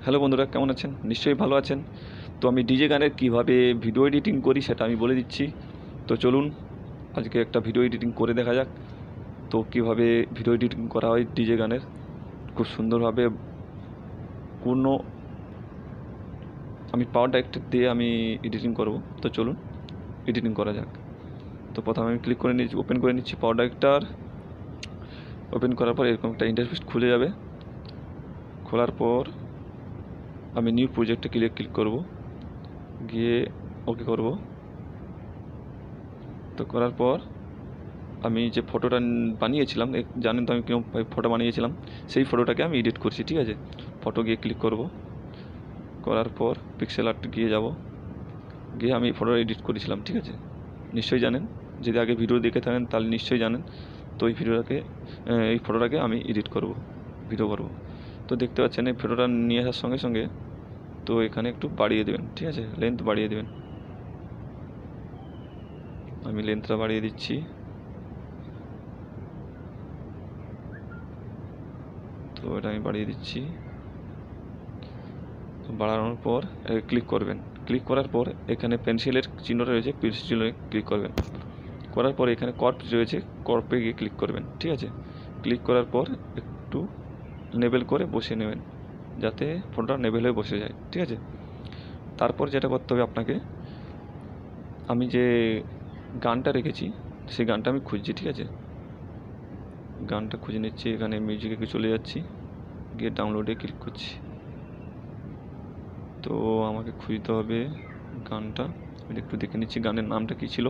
Hello বন্ধুরা, কেমন আছেন? নিশ্চয়ই ভালো আছেন। তো আমি ডিজে গানের কীভাবে ভিডিও এডিটিং করি সেটা আমি বলে দিচ্ছি। তো চলুন আজকে একটা ভিডিও এডিটিং করে দেখা যাক। তো কীভাবে ভিডিও এডিটিং করা হয় ডিজে গানের খুব সুন্দরভাবে কোনো আমি পাওয়ার ডাইরেক্টর দিয়ে আমি এডিটিং করব। তো চলুন এডিটিং করা যাক। তো প্রথমে আমি ক্লিক করে নিচ্ছি, ওপেন করে নিচ্ছি পাওয়ার ডাইরেক্টর। ওপেন করার পর এরকম একটা ইন্টারফেস খুলে যাবে। খোলার পর আমি নিউ প্রজেক্টে ক্লিক করব, গিয়ে ওকে করব। তো করার পর আমি যে ফটোটা বানিয়েছিলাম, জানেন তো আমি কেমন ফটো বানিয়েছিলাম, সেই ফটোটাকে আমি এডিট করছি। ঠিক আছে, ফটো গিয়ে ক্লিক করব, করার পর পিক্সেল আর্ট গিয়ে যাব, গিয়ে আমি ফটোটা এডিট করেছিলাম। ঠিক আছে, নিশ্চয়ই জানেন, যদি আগে ভিডিও দেখে থাকেন তাহলে নিশ্চয়ই জানেন। তো এই ফটোটাকে আমি এডিট করব, ভিডিও করব। তো দেখতে পাচ্ছেন এই ফটোটা নিয়ে আসার সঙ্গে সঙ্গে তো এখানে একটু বাড়িয়ে দেবেন। ঠিক আছে, লেন্থ বাড়িয়ে দেবেন। আমি লেন্থটা বাড়িয়ে দিচ্ছি। তো এটা আমি বাড়িয়ে দিচ্ছি। বাড়ানোর পর ক্লিক করবেন। ক্লিক করার পর এখানে পেন্সিলের চিহ্নটা রয়েছে, পেন্সিলে ক্লিক করবেন। করার পর এখানে কর্প রয়েছে, কর্পে গিয়ে ক্লিক করবেন। ঠিক আছে, ক্লিক করার পর একটু নেবেল করে বসে নেবেন, যাতে ফোনটা নেবেল হয়ে বসে যায়। ঠিক আছে, তারপর যেটা করতে হবে আপনাকে, আমি যে গানটা রেখেছি সেই গানটা আমি খুঁজছি। ঠিক আছে, গানটা খুঁজে নিচ্ছি, এখানে মিউজিকে চলে যাচ্ছি, গিয়ে ডাউনলোডে ক্লিক করছি। তো আমাকে খুঁজতে হবে গানটা, আমি একটু দেখে নিচ্ছি গানের নামটা কী ছিল।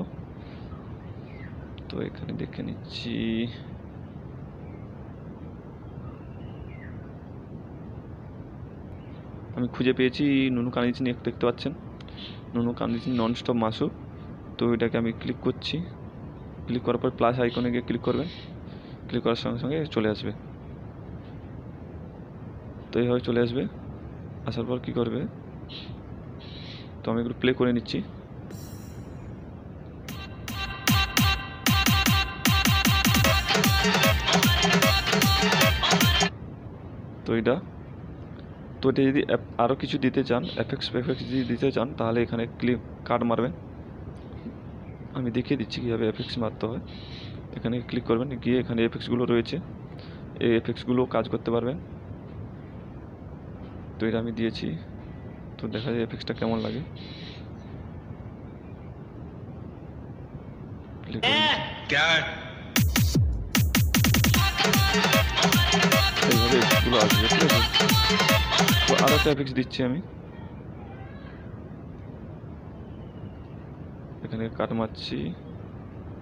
তো এখানে দেখে নিচ্ছি, আমি খুঁজে পেয়েছি নুনু কানে দিচ্ছি, একটু দেখতে পাচ্ছেন নুনু কানে দিচ্ছি নন স্টপ মাসুক। তো এটাকে আমি ক্লিক করছি। ক্লিক করার পর প্লাস আইকনে গিয়ে ক্লিক করবেন। ক্লিক করার সঙ্গে সঙ্গে চলে আসবে। তো এইভাবে চলে আসবে। আসার পর কী করবে, তো আমি একটু প্লে করে নিচ্ছি। তো এটা যদি আরও কিছু দিতে চান, এফেক্টস যদি দিতে চান, তাহলে এখানে কার্ড মারবেন। আমি দেখিয়ে দিচ্ছি কীভাবে এফেক্টস মারতে হয়। এখানে ক্লিক করবেন, গিয়ে এখানে এফেক্টসগুলো রয়েছে, এই এফেক্টসগুলো কাজ করতে পারবেন। তো এটা আমি দিয়েছি, তো দেখা যায় এফেক্টসটা কেমন লাগে। এইভাবে এফেক্টসগুলো আসবে। ঠিক আছে, তো আরও একটা এফেক্টস দিচ্ছি আমি, এখানে কাট মারছি,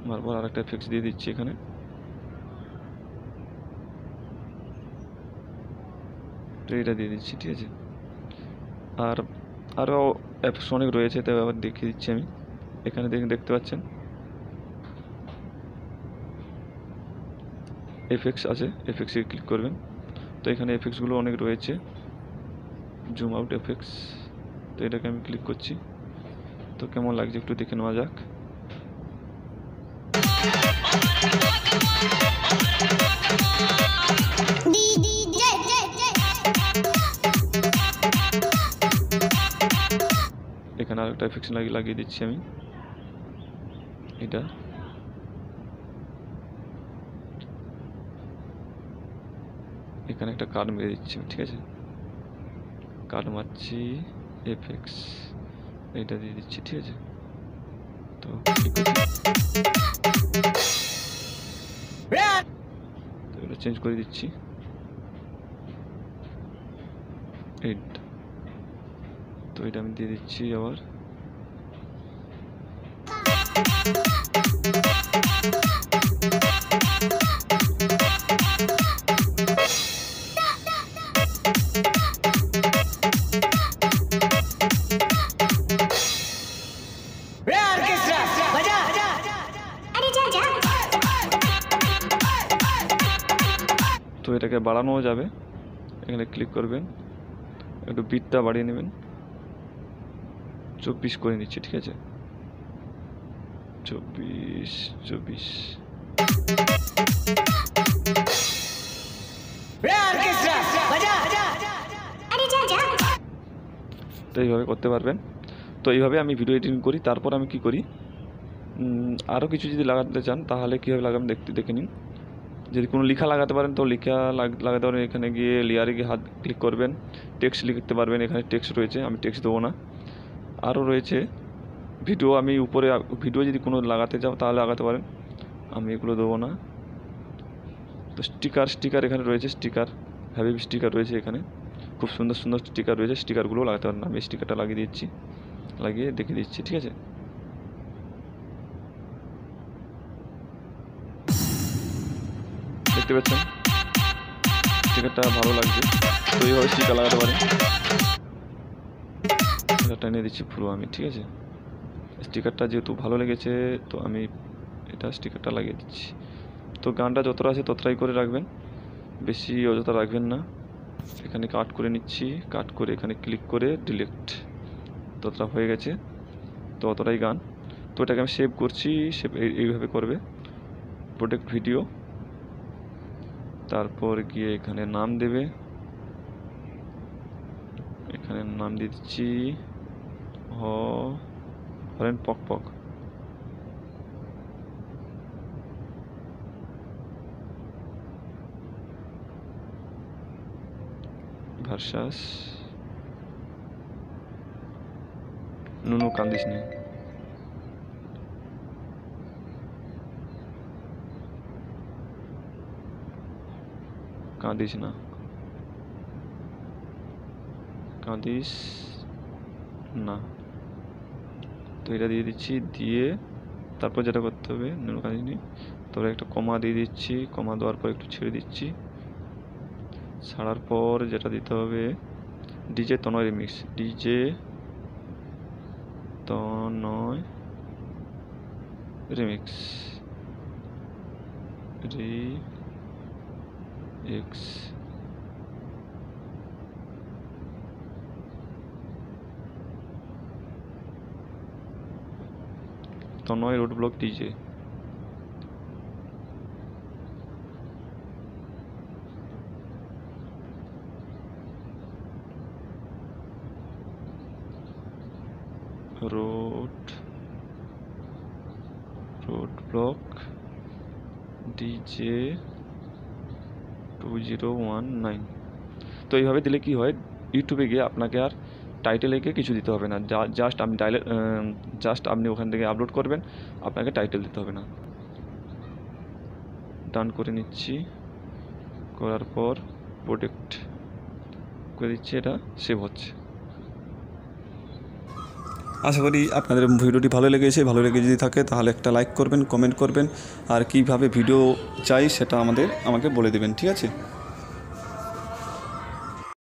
মারপর আর একটা এফেক্টস দিয়ে দিচ্ছি এখানে। তো এটা দিয়ে দিচ্ছি। ঠিক আছে, আর আরও এফেক্টস অনেক রয়েছে, তাই আবার দেখিয়ে দিচ্ছি আমি। এখানে দেখতে পাচ্ছেন এফেক্টস আছে, এফেক্টসে ক্লিক করবেন। তো এখানে এফেক্টসগুলো অনেক রয়েছে, জুম আউট এফেক্টস। তো এটাকে আমি ক্লিক করছি। তো কেমন লাগছে একটু দেখে নেওয়া যাক। এখানে আরেকটা এফেক্টস লাগিয়ে দিচ্ছি আমি, এটা এখানে একটা কার্ড মেরে দিচ্ছি। ঠিক আছে, কার্ড মারছি, এফেক্টস এইটা দিয়ে দিচ্ছি। ঠিক আছে, তো এটা চেঞ্জ করে দিচ্ছি। এইটা, তো এটা আমি দিয়ে দিচ্ছি আবার। তো এটাকে বাড়ানোও যাবে, এখানে ক্লিক করবেন, একটু বিটটা বাড়িয়ে নেবেন, 24 করে নিচ্ছি। ঠিক আছে, 24। তো তো এইভাবে করতে পারবেন। তো এইভাবে আমি ভিডিও এডিটিং করি। তারপর আমি কি করি, আরও কিছু যদি লাগাতে চান তাহলে কীভাবে লাগাবেন দেখে নিন। যদি কোনো লেখা লাগাতে পারেন তো লেখা লাগাতে পারেন। এখানে গিয়ে লেয়ারে গিয়ে হাত ক্লিক করবেন, টেক্সট লিখতে পারবেন। এখানে টেক্সট রয়েছে, আমি টেক্সট দেবো না। আরও রয়েছে ভিডিও, আমি উপরে ভিডিও যদি কোনো লাগাতে চাও তাহলে লাগাতে পারেন, আমি এগুলো দেবো না। তো স্টিকার এখানে রয়েছে, হ্যাভি স্টিকার রয়েছে এখানে, খুব সুন্দর সুন্দর স্টিকার রয়েছে। স্টিকারগুলো লাগাতে পারেন, আমি স্টিকারটা লাগিয়ে দেখিয়ে দিচ্ছি, ঠিক আছে। দেখতে পাচ্ছেন স্টিকারটা ভালো লাগছে, তো এইভাবে স্টিকার লাগাতে পারেন। স্টিকারটা এনে দিচ্ছি পুরো আমি, ঠিক আছে। স্টিকারটা যেহেতু ভালো লেগেছে তো আমি এটা স্টিকারটা লাগিয়ে দিচ্ছি। তো গানটা যতটা আছে ততটাই করে রাখবেন, বেশি অযথা রাখবেন না। এখানে কাট করে নিচ্ছি, কাট করে এখানে ক্লিক করে ডিলিট, ততটা হয়ে গেছে। তো অতটাই গান। তো এটাকে আমি সেভ করছি, এইভাবে করবে, প্রোটেক্ট ভিডিও। তারপর গিয়ে এখানে নাম দেবে, এখানে নাম দিয়ে দিচ্ছি হরেন পক। ভার্সাস নুনু কান্দিস নে। কাঁদিস না, কাঁদিস না। তো এটা দিয়ে দিচ্ছি, দিয়ে তারপর যেটা করতে হবে, নুনু কাঁদিস নি, তারপরে একটা কমা দিয়ে দিচ্ছি। কমা দেওয়ার পর একটু ছেড়ে দিচ্ছি। ছাড়ার পর যেটা দিতে হবে, DJ Tanay remix, DJ Tanay remix, Tanay road block DJ. Road block DJ 2019। তো এইভাবে দিলে কি হয়, ইউটিউবে গিয়ে আপনাকে আর টাইটেল লিখে কিছু দিতে হবে না, জাস্ট আপনি ওখান থেকে আপলোড করবেন, আপনাকে টাইটেল দিতে হবে না। ডান করে নিচ্ছি, করার পর প্রোটেক্ট করে দিচ্ছি, এটা সেভ হচ্ছে। আশা করি আপনাদের ভিডিওটি ভালো লেগেছে। ভালো লেগে যদি থাকে তাহলে একটা লাইক করবেন, কমেন্ট করবেন, আর কীভাবে ভিডিও চাই সেটা আমাকে বলে দেবেন, ঠিক আছে।